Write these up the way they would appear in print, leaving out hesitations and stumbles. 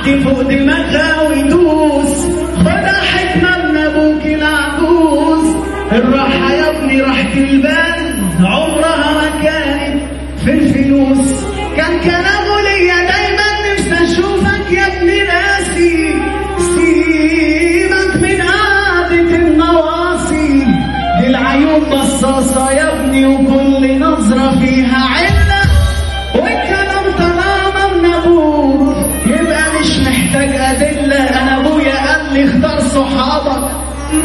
يعدي فوق دماغها ويدوس. خدها حكمة من ابوك العجوز. الراحة يا ابني راحة البال عمرها ما كانت في الفلوس. كان كلامه ليا دايما نفسي اشوفك يا ابني ناسي. سيبك من قعدة النواصي دي العيون بصاصة يا ابني وكل نظرة فيها علة. والكلام طالما من ابوك يبقى مش محتاج ادلة. انا ابويا قال لي اختار صحابك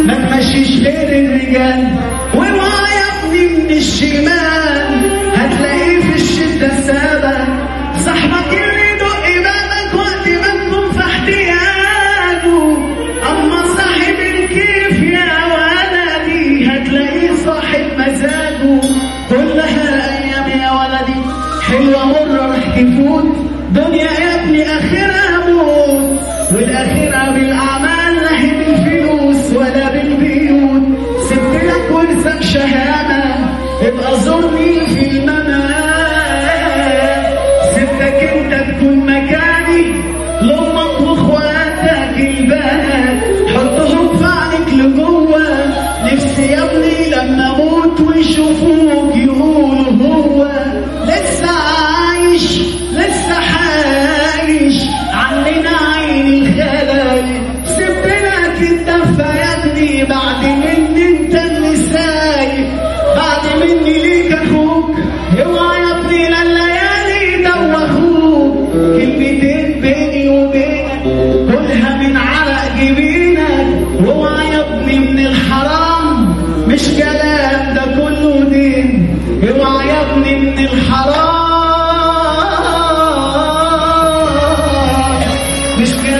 ما تمشيش غير الرجال. واوعى يا ابني من الشمال هتلاقيه في الشدة سابك. صاحبك اللي يدق بابك وقت ما تكون في احتياجه. اما صاحب الكيف يا ولدي هتلاقيه صاحب مزاجه. كلها ايام يا ولدي حلوة مرة رح تفوت. دنيا يا ابني اخرها موت. والاخرة بالاعمال لا هي بالفلوس ولا بالبيوت. سبت لك ورثك شهامة ابقى زورني في الممات. سبتك انت تكون مكاني لامك واخواتك البنات. حطهم في عينك لجوه. نفسي يا ابني لما اموت ويشوفوك يقولوا هو لسه عايش لسه عايش عننا عين الخلايق. سبت لك الدفة يا ابني بعد مني انت اللي سايق. بعد مني ليك اخوك اوعى يا ابني لليالي دوخوك. كلمتين بيني وبينك كلها من عرق جبينك. اوعى يا ابني من الحرام مش كلام ده كله دين. اوعى يا ابني من الحرام مش كلام